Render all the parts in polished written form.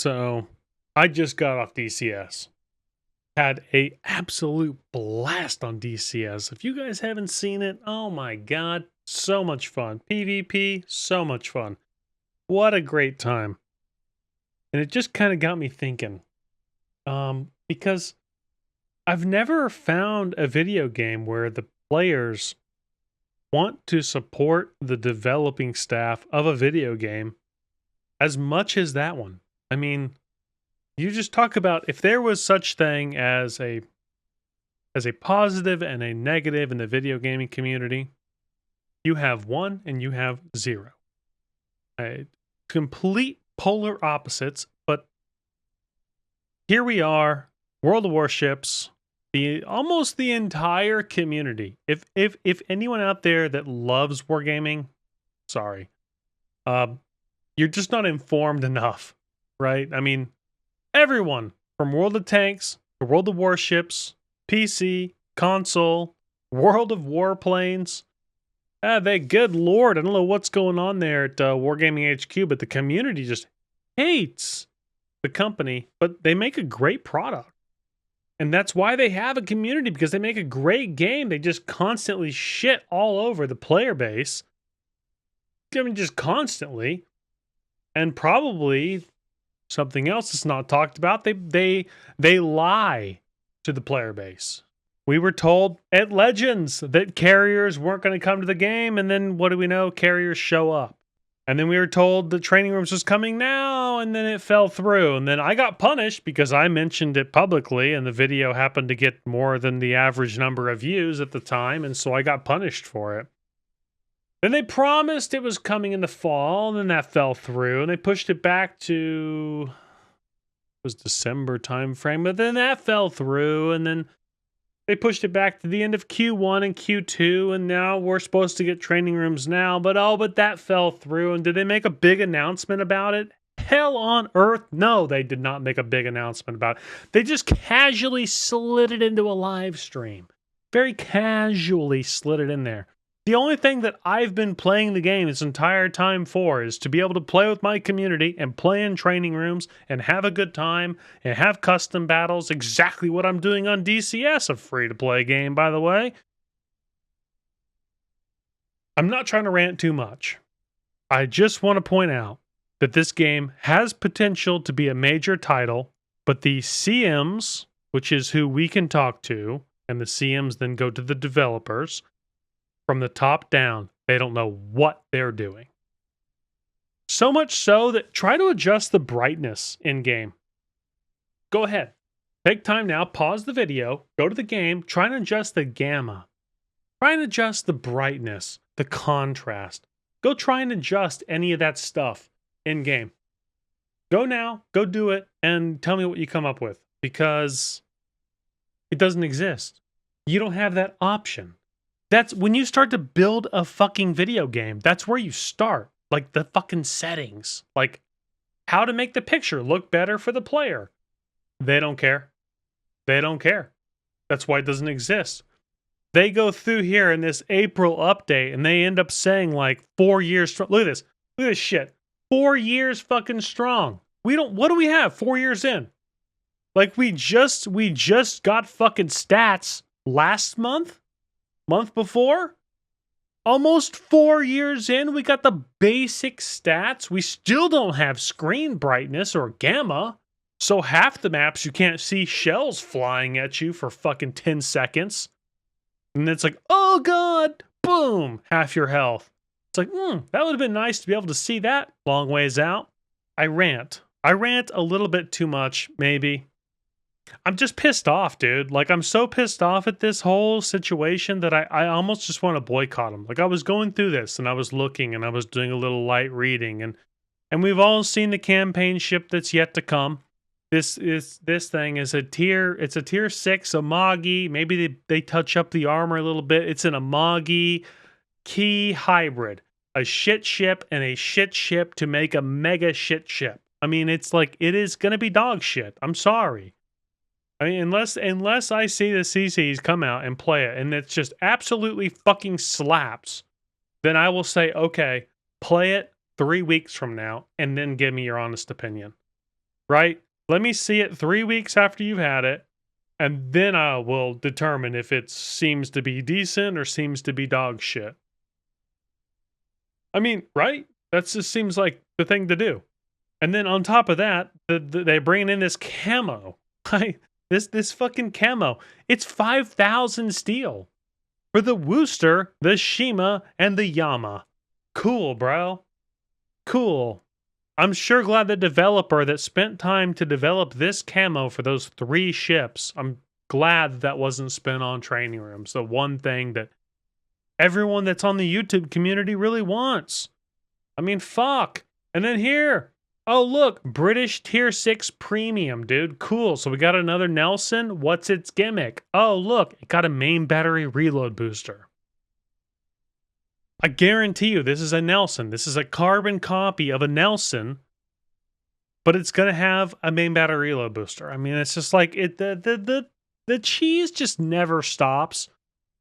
So I just got off DCS. Had a absolute blast on DCS. If you guys haven't seen it, oh my god, so much fun. PvP, so much fun. What a great time. And it just kind of got me thinking. Because I've never found a video game where the players want to support the developing staff of a video game as much as that one. I mean, you just talk about if there was such thing as a positive and a negative in the video gaming community, you have one and you have zero. Complete polar opposites, but here we are, World of Warships, almost the entire community. If anyone out there that loves wargaming, sorry. You're just not informed enough, right? I mean, everyone from World of Tanks to World of Warships, PC, console, World of Warplanes. Good lord, I don't know what's going on there at Wargaming HQ, but the community just hates the company, but they make a great product. And that's why they have a community, because they make a great game. They just constantly shit all over the player base. I mean, just constantly. And probably something else that's not talked about, they lie to the player base. We were told at Legends that carriers weren't going to come to the game, and then what do we know? Carriers show up. And then we were told the training rooms was coming now, and then it fell through. And then I got punished because I mentioned it publicly, and the video happened to get more than the average number of views at the time, and so I got punished for it. Then they promised it was coming in the fall, and then that fell through, and they pushed it back to it was December time frame, but then that fell through, and then they pushed it back to the end of Q1 and Q2, and now we're supposed to get training rooms now, but that fell through. And did they make a big announcement about it? Hell on earth, no, they did not make a big announcement about it. They just casually slid it into a live stream. Very casually slid it in there. The only thing that I've been playing the game this entire time for is to be able to play with my community and play in training rooms and have a good time and have custom battles. Exactly what I'm doing on DCS, a free-to-play game, by the way. I'm not trying to rant too much. I just want to point out that this game has potential to be a major title, but the CMs, which is who we can talk to, and the CMs then go to the developers. From the top down, they don't know what they're doing. So much so that try to adjust the brightness in game. Go ahead. Take time now, pause the video, go to the game, try and adjust the gamma. Try and adjust the brightness, the contrast. Go try and adjust any of that stuff in game. Go now, go do it, and tell me what you come up with. Because it doesn't exist. You don't have that option. That's when you start to build a fucking video game. That's where you start. Like the fucking settings. Like how to make the picture look better for the player. They don't care. They don't care. That's why it doesn't exist. They go through here in this April update and they end up saying like 4 years strong. Look at this. Look at this shit. 4 years fucking strong. What do we have 4 years in? Like we just got fucking stats last month? Month before? Almost 4 years in, we got the basic stats. We still don't have screen brightness or gamma. So half the maps you can't see shells flying at you for fucking 10 seconds. And it's like, oh god, boom, half your health. It's like, that would have been nice to be able to see that long ways out. I rant a little bit too much, maybe. I'm just pissed off, dude. Like, I'm so pissed off at this whole situation that I almost just want to boycott them. Like, I was going through this, and I was looking, and I was doing a little light reading, and we've all seen the campaign ship that's yet to come. This thing is a tier 6 Amagi. Maybe they touch up the armor a little bit. It's an Amagi key hybrid. A shit ship and a shit ship to make a mega shit ship. I mean, it's like, it is going to be dog shit. I'm sorry. I mean, unless I see the CCs come out and play it, and it's just absolutely fucking slaps, then I will say, okay, play it 3 weeks from now, and then give me your honest opinion. right? Let me see it 3 weeks after you've had it, and then I will determine if it seems to be decent or seems to be dog shit. I mean, right? That just seems like the thing to do. And then on top of that, they bring in this camo. This fucking camo. It's 5,000 steel for the Wooster, the Shima, and the Yama. Cool, bro. Cool. I'm sure glad the developer that spent time to develop this camo for those 3 ships, I'm glad that wasn't spent on training rooms. The one thing that everyone that's on the YouTube community really wants. I mean, fuck. And then here, oh look, British Tier 6 Premium, dude. Cool. So we got another Nelson. What's its gimmick? Oh look, it got a main battery reload booster. I guarantee you this is a Nelson. This is a carbon copy of a Nelson, but it's going to have a main battery reload booster. I mean, it's just like the cheese just never stops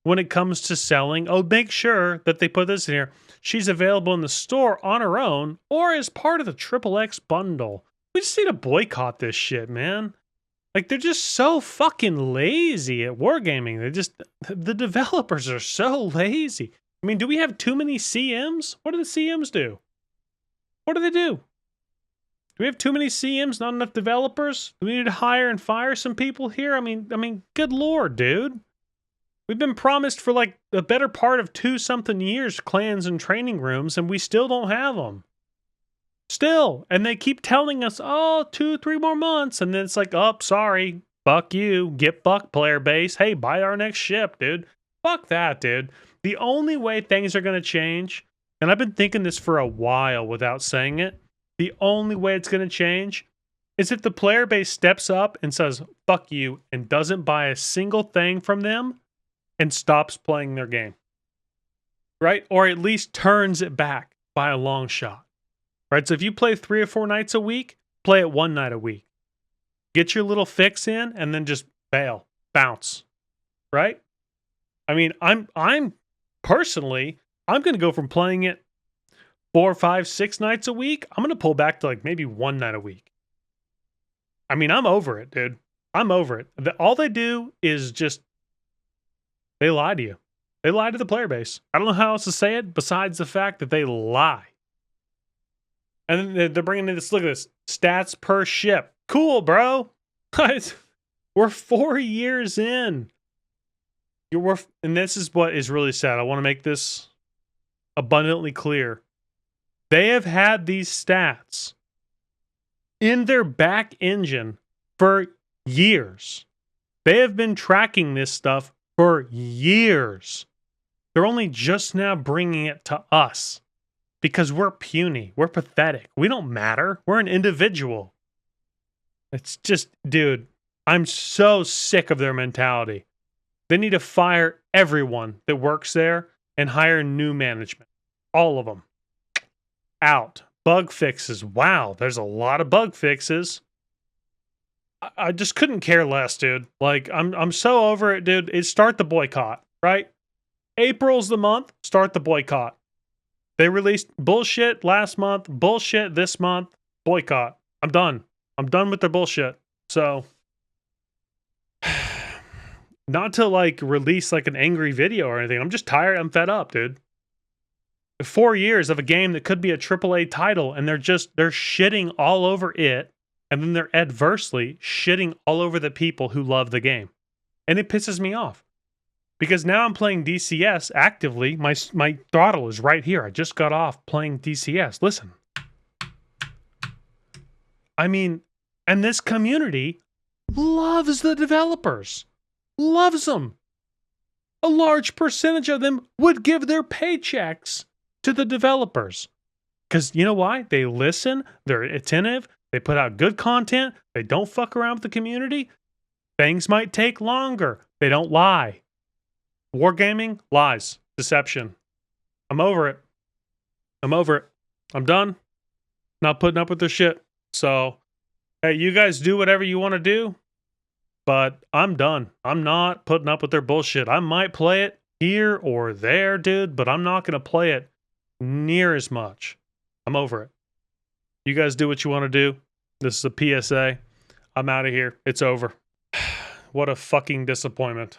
when it comes to selling. Oh, make sure that they put this in here. She's available in the store on her own or as part of the XXX bundle. We just need to boycott this shit, man. Like, they're just so fucking lazy at Wargaming. The developers are so lazy. I mean, do we have too many CMs? What do the CMs do? What do they do? Do we have too many CMs, not enough developers? Do we need to hire and fire some people here? I mean, good lord, dude. We've been promised for like the better part of 2-something years clans and training rooms, and we still don't have them. Still. And they keep telling us, oh, 2-3 more months. And then it's like, oh, sorry. Fuck you. Get fucked, player base. Hey, buy our next ship, dude. Fuck that, dude. The only way things are going to change, and I've been thinking this for a while without saying it, the only way it's going to change is if the player base steps up and says, fuck you, and doesn't buy a single thing from them and stops playing their game. Right? Or at least turns it back by a long shot. Right? So if you play 3 or 4 nights a week, play it 1 night a week. Get your little fix in and then just bail. Bounce. Right? I mean, I'm personally, I'm going to go from playing it 4, 5, 6 nights a week. I'm going to pull back to like maybe 1 night a week. I mean, I'm over it, dude. I'm over it. All they do is just, they lie to you. They lie to the player base. I don't know how else to say it besides the fact that they lie. And then they're bringing in this, look at this, stats per ship. Cool, bro. We're 4 years in. And this is what is really sad. I want to make this abundantly clear. They have had these stats in their back engine for years. They have been tracking this stuff for years. They're only just now bringing it to us because we're puny. We're pathetic. We don't matter. We're an individual. It's just, dude, I'm so sick of their mentality. They need to fire everyone that works there and hire new management. All of them. Out. Bug fixes. Wow, there's a lot of bug fixes. I just couldn't care less, dude. Like, I'm so over it, dude. Start the boycott, right? April's the month. Start the boycott. They released bullshit last month. Bullshit this month. Boycott. I'm done. I'm done with their bullshit. So... not to like release like an angry video or anything. I'm just tired. I'm fed up, dude. 4 years of a game that could be a AAA title and they're shitting all over it. And then they're adversely shitting all over the people who love the game. And it pisses me off. Because now I'm playing DCS actively. My throttle is right here. I just got off playing DCS. Listen. I mean, and this community loves the developers. Loves them. A large percentage of them would give their paychecks to the developers. Because you know why? They listen, they're attentive, they put out good content, they don't fuck around with the community. Things might take longer. They don't lie. Wargaming, lies, deception. I'm over it. I'm over it. I'm done. Not putting up with their shit. So, hey, you guys do whatever you want to do. But I'm done. I'm not putting up with their bullshit. I might play it here or there, dude, but I'm not going to play it near as much. I'm over it. You guys do what you want to do. This is a PSA. I'm out of here. It's over. What a fucking disappointment.